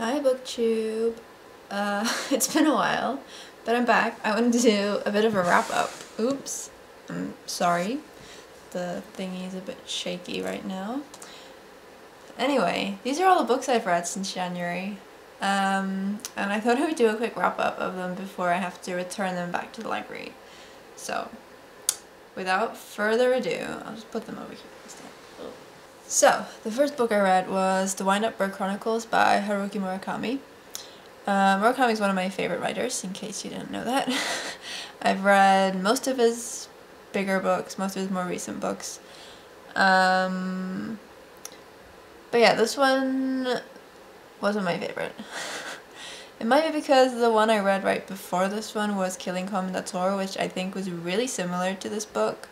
Hi BookTube. It's been a while, but I'm back. I wanted to do a bit of a wrap up. Oops. I'm sorry. The thingy is a bit shaky right now. Anyway, these are all the books I've read since January. And I thought I would do a quick wrap up of them before I have to return them back to the library. So, without further ado, I'll just put them over here instead. So, the first book I read was The Wind-Up Bird Chronicles by Haruki Murakami. Murakami is one of my favorite writers, in case you didn't know that. I've read most of his bigger books, most of his more recent books. But yeah, this one wasn't my favorite. It might be because the one I read right before this one was Killing Commendator, which I think was really similar to this book.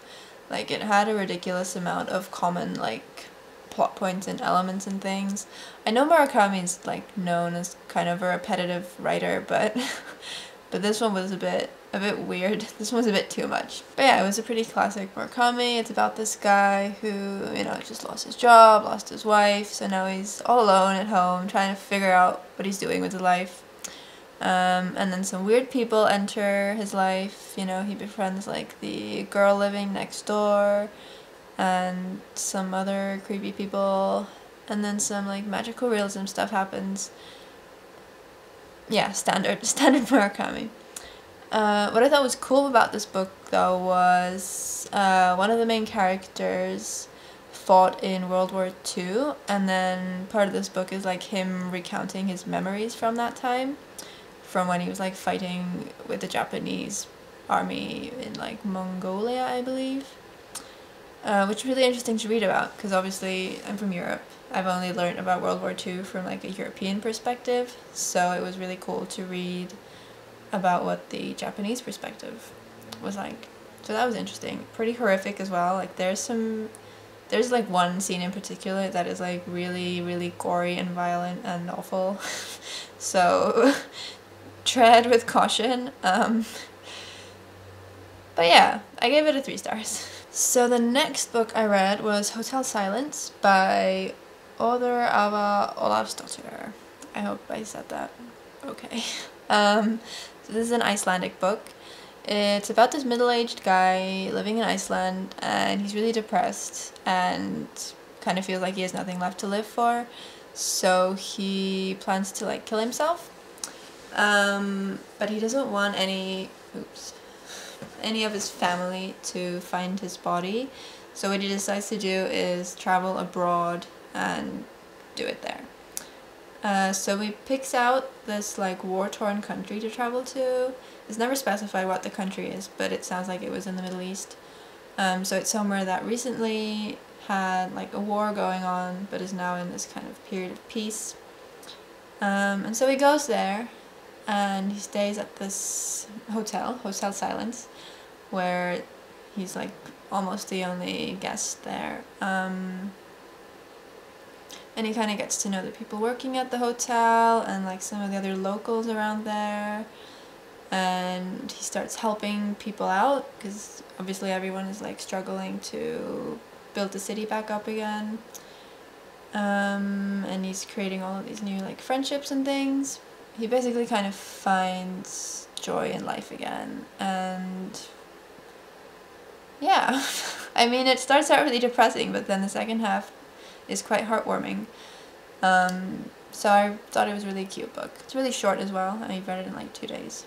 Like, it had a ridiculous amount of common, like, plot points and elements and things. I know Murakami is like known as kind of a repetitive writer, but this one was a bit weird. This one was a bit too much. But yeah, it was a pretty classic Murakami. It's about this guy who, you know, just lost his job, lost his wife, so now he's all alone at home trying to figure out what he's doing with his life. And then some weird people enter his life. You know, he befriends like the girl living next door and some other creepy people, and then some like magical realism stuff happens. Yeah, standard Murakami. What I thought was cool about this book though was one of the main characters fought in World War II, and then part of this book is like him recounting his memories from that time, from when he was like fighting with the Japanese army in like Mongolia, I believe. Which is really interesting to read about, because obviously I'm from Europe. I've only learned about World War II from like a European perspective, so it was really cool to read about what the Japanese perspective was like. So that was interesting. Pretty horrific as well. Like there's like one scene in particular that is like really, really gory and violent and awful. So tread with caution. But yeah, I gave it a 3 stars. So the next book I read was Hotel Silence by Odur Ava Olavsdottir. I hope I said that okay. So this is an Icelandic book. It's about this middle-aged guy living in Iceland, and he's really depressed and kind of feels like he has nothing left to live for. So he plans to like kill himself. But he doesn't want any of his family to find his body, so what he decides to do is travel abroad and do it there. So he picks out this like war-torn country to travel to. It's never specified what the country is, but it sounds like it was in the Middle East. So it's somewhere that recently had like a war going on, but is now in this kind of period of peace. And so he goes there, and he stays at this Hotel Silence, where he's like almost the only guest there. And he kind of gets to know the people working at the hotel and like some of the other locals around there. And he starts helping people out, because obviously everyone is like struggling to build the city back up again. And he's creating all of these new like friendships and things. He basically kind of finds joy in life again, and yeah. I mean, it starts out really depressing, but then the second half is quite heartwarming. So I thought it was a really cute book. It's really short as well, and I read it in like 2 days.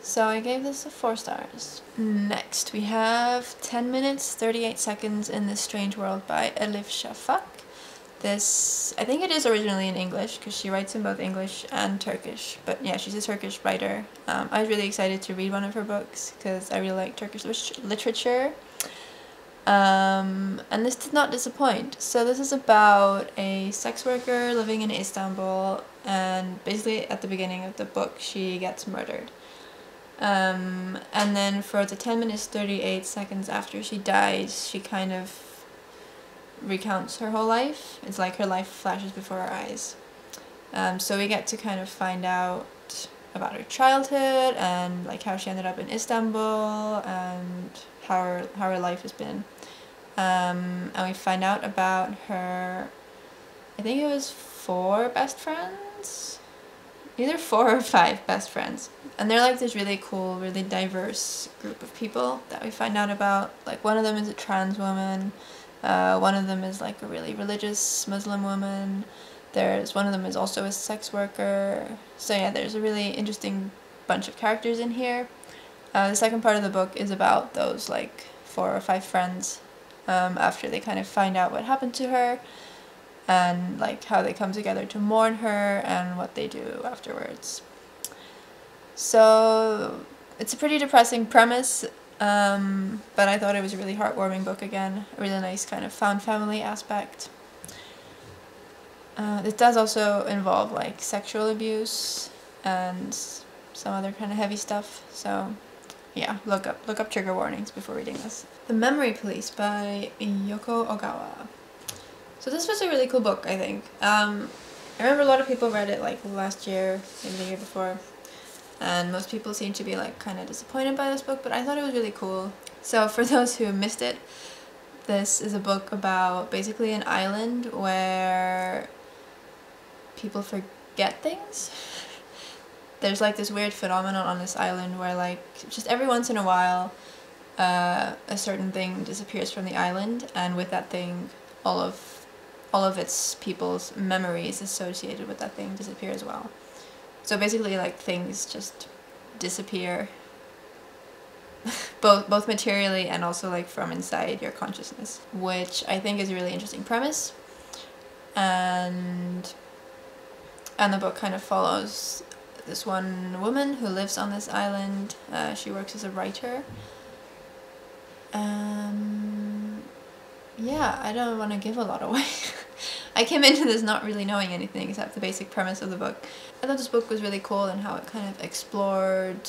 So I gave this a 4 stars. Next we have 10 minutes 38 seconds in this strange world by Elif Shafak. This, I think it is originally in English, because she writes in both English and Turkish, but yeah, she's a Turkish writer. I was really excited to read one of her books, because I really like Turkish literature. And this did not disappoint. So this is about a sex worker living in Istanbul, and basically at the beginning of the book she gets murdered. And then for the 10 minutes 38 seconds after she dies, she kind of recounts her whole life. It's like her life flashes before our eyes. So we get to kind of find out about her childhood and like how she ended up in Istanbul and how her life has been. And we find out about her, I think it was 4 best friends, either 4 or 5 best friends. And they're like this really cool, really diverse group of people that we find out about. Like one of them is a trans woman, one of them is like a really religious Muslim woman, one of them is also a sex worker. So yeah, there's a really interesting bunch of characters in here. The second part of the book is about those like 4 or 5 friends after they kind of find out what happened to her, and like how they come together to mourn her and what they do afterwards. So it's a pretty depressing premise, but I thought it was a really heartwarming book again, a really nice kind of found family aspect. It does also involve like sexual abuse and some other kind of heavy stuff, so yeah, look up trigger warnings before reading this. The Memory Police by Yoko Ogawa. So this was a really cool book, I think. I remember a lot of people read it like last year, maybe the year before, and most people seemed to be like kind of disappointed by this book, but I thought it was really cool. So for those who missed it, this is a book about basically an island where people forget things. There's like this weird phenomenon on this island where like just every once in a while a certain thing disappears from the island, and with that thing all of its people's memories associated with that thing disappear as well. So basically like things just disappear both materially and also like from inside your consciousness, which I think is a really interesting premise. And the book kind of follows this one woman who lives on this island. She works as a writer. Yeah, I don't want to give a lot away. I came into this not really knowing anything except the basic premise of the book. I thought this book was really cool and how it kind of explored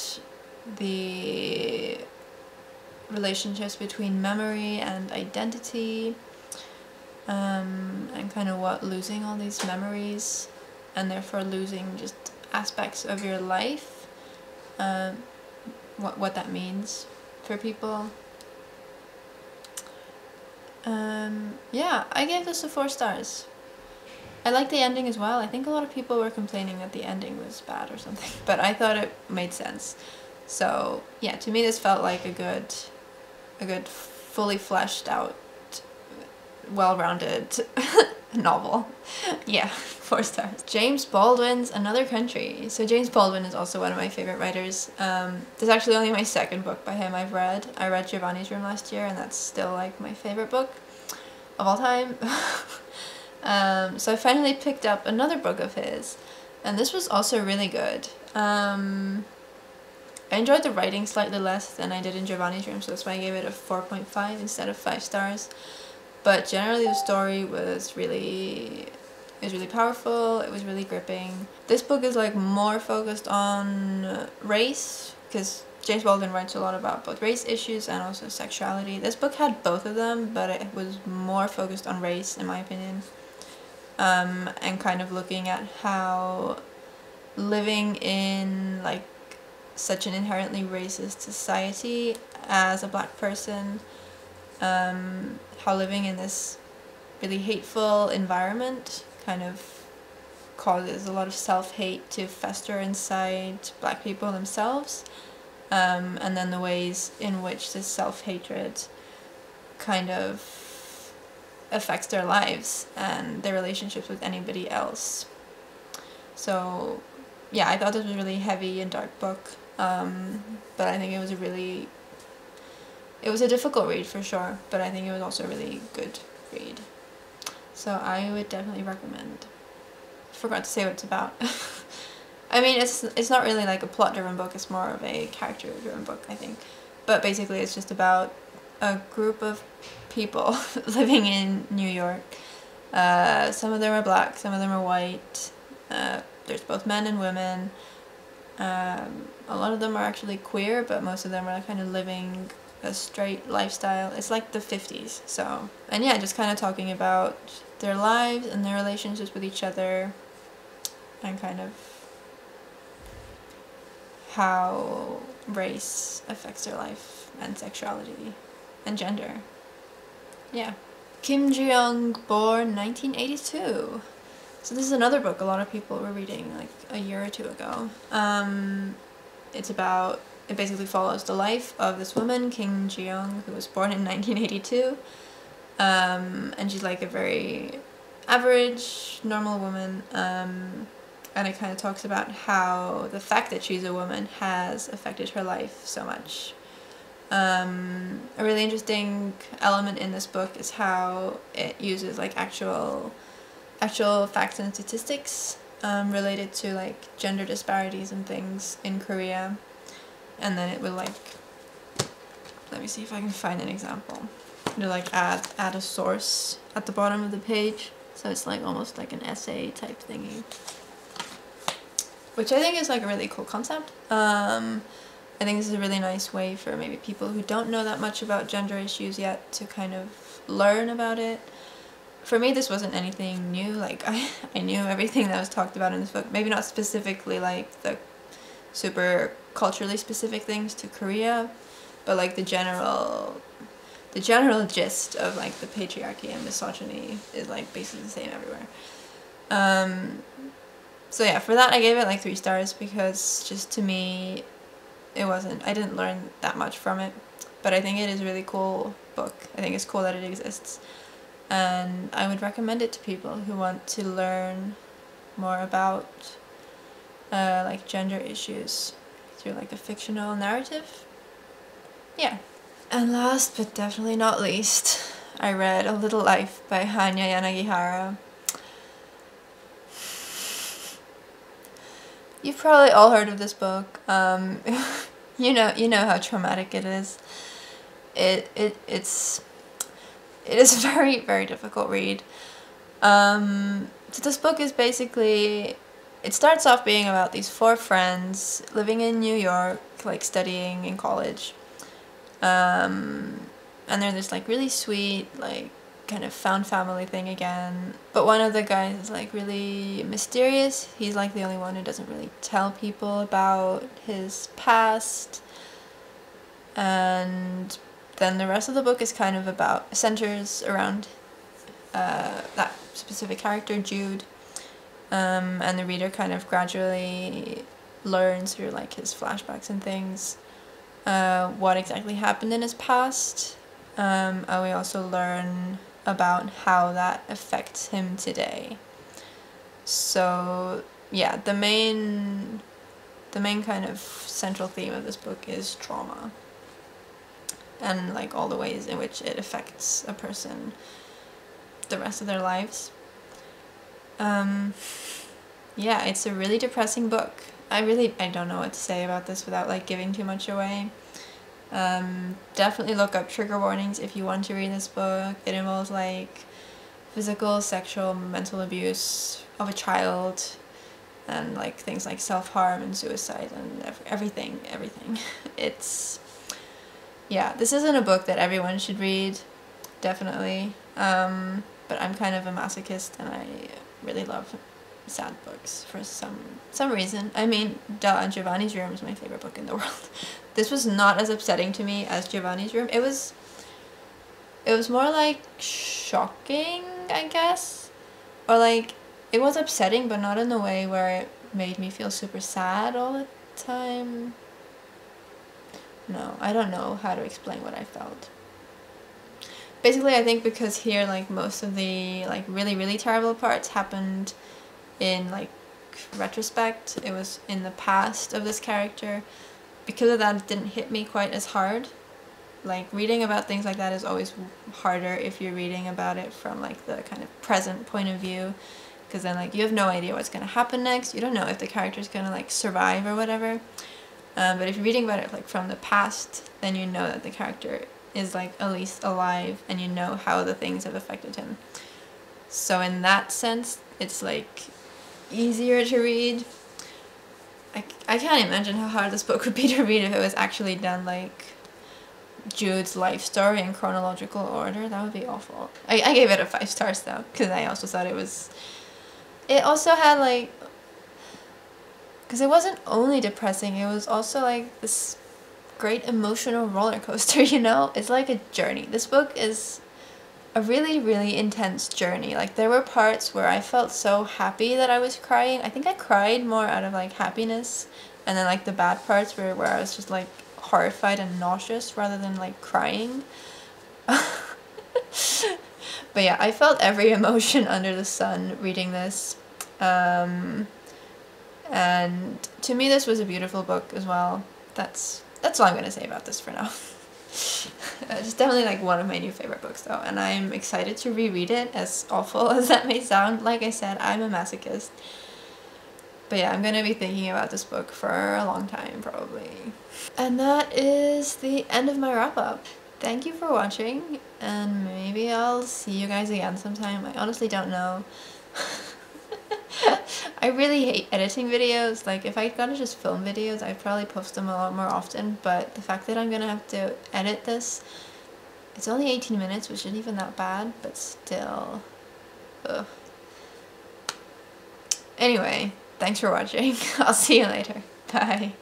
the relationships between memory and identity, and kind of what losing all these memories and therefore losing just aspects of your life, what that means for people. Yeah, I gave this a 4 stars. I liked the ending as well. I think a lot of people were complaining that the ending was bad or something, but I thought it made sense. So yeah, to me this felt like a good fully fleshed out, well-rounded novel. Yeah, 4 stars. James Baldwin's Another Country. So James Baldwin is also one of my favorite writers. This is actually only my 2nd book by him I've read. I read Giovanni's Room last year, and that's still like my favorite book of all time. So I finally picked up another book of his, and this was also really good. I enjoyed the writing slightly less than I did in Giovanni's Room, so that's why I gave it a 4.5 instead of 5 stars. But generally the story was really powerful, it was really gripping. This book is like more focused on race, because James Baldwin writes a lot about both race issues and also sexuality. This book had both of them, but it was more focused on race in my opinion. And kind of looking at how living in like such an inherently racist society as a black person, how living in this really hateful environment kind of causes a lot of self-hate to fester inside black people themselves, and then the ways in which this self-hatred kind of affects their lives and their relationships with anybody else. So yeah, I thought this was a really heavy and dark book, but I think it was a difficult read for sure, but I think it was also a really good read. So I would definitely recommend. Forgot to say what it's about. I mean, it's not really like a plot-driven book, it's more of a character-driven book, I think. But basically it's just about a group of people living in New York. Some of them are black, some of them are white. There's both men and women. A lot of them are actually queer, but most of them are kind of living a straight lifestyle. It's like the 50s, so. And yeah, just kind of talking about their lives and their relationships with each other, and kind of how race affects their life and sexuality and gender. Yeah. Jung Bohr, 1982. So this is another book a lot of people were reading like a year or two ago. It basically follows the life of this woman, King Jeong, who was born in 1982. And she's like a very average, normal woman. And it kind of talks about how the fact that she's a woman has affected her life so much. A really interesting element in this book is how it uses like actual facts and statistics related to like gender disparities and things in Korea, and then it will like, let me see if I can find an example. It'll like add a source at the bottom of the page, so it's like almost like an essay type thingy, which I think is like a really cool concept. I think this is a really nice way for maybe people who don't know that much about gender issues yet to kind of learn about it. For me, this wasn't anything new. Like, I knew everything that was talked about in this book. Maybe not specifically like the super culturally specific things to Korea, but like the general gist of like the patriarchy and misogyny is like basically the same everywhere. So yeah, for that I gave it like 3 stars, because just to me, I didn't learn that much from it, but I think it is a really cool book. I think it's cool that it exists. And I would recommend it to people who want to learn more about like gender issues through like a fictional narrative. Yeah. And last but definitely not least, I read A Little Life by Hanya Yanagihara. You've probably all heard of this book. You know how traumatic it is. It is a very, very difficult read. So this book is basically, it starts off being about these 4 friends living in New York, like studying in college. And they're this like really sweet, like kind of found family thing again. But one of the guys is like really mysterious. He's like the only one who doesn't really tell people about his past. And then the rest of the book is kind of centers around that specific character, Jude. And the reader kind of gradually learns through like his flashbacks and things what exactly happened in his past. And we also learn about how that affects him today. So yeah, the main kind of central theme of this book is trauma, and like all the ways in which it affects a person the rest of their lives. Yeah, it's a really depressing book. I don't know what to say about this without like giving too much away. Definitely look up trigger warnings if you want to read this book. It involves like physical, sexual, mental abuse of a child, and like things like self-harm and suicide and everything. Yeah, this isn't a book that everyone should read, definitely. But I'm kind of a masochist, and I really love sad books for some reason. I mean, Giovanni's Room is my favorite book in the world. This was not as upsetting to me as Giovanni's Room. It was more like shocking, I guess. Or like, it was upsetting, but not in the way where it made me feel super sad all the time. No, I don't know how to explain what I felt. Basically, I think because here, like, most of the, like, really, really terrible parts happened in, like, retrospect. It was in the past of this character. Because of that, it didn't hit me quite as hard. Like, reading about things like that is always harder if you're reading about it from, like, the kind of present point of view. Because then, like, you have no idea what's going to happen next. You don't know if the character's going to, like, survive or whatever. But if you're reading about it, like, from the past, then you know that the character is, like, at least alive, and you know how the things have affected him. So in that sense, it's, like, easier to read. I can't imagine how hard this book would be to read if it was actually done, like, Jude's life story in chronological order. That would be awful. I gave it a 5 stars, though, because I also thought it also had, like, because it wasn't only depressing, it was also, like, this great emotional roller coaster, you know? It's like a journey. This book is a really, really intense journey. Like, there were parts where I felt so happy that I was crying. I think I cried more out of like happiness, and then like the bad parts were where I was just like horrified and nauseous rather than like crying. But yeah, I felt every emotion under the sun reading this. And to me this was a beautiful book as well. That's all I'm gonna say about this for now. It's definitely like one of my new favorite books though, and I'm excited to reread it, as awful as that may sound. Like I said, I'm a masochist. But yeah, I'm gonna be thinking about this book for a long time probably. And that is the end of my wrap up. Thank you for watching, and maybe I'll see you guys again sometime. I honestly don't know. I really hate editing videos. Like, if I gotta just film videos, I'd probably post them a lot more often, but the fact that I'm gonna have to edit this, it's only 18 minutes, which isn't even that bad, but still. Ugh. Anyway, thanks for watching. I'll see you later. Bye.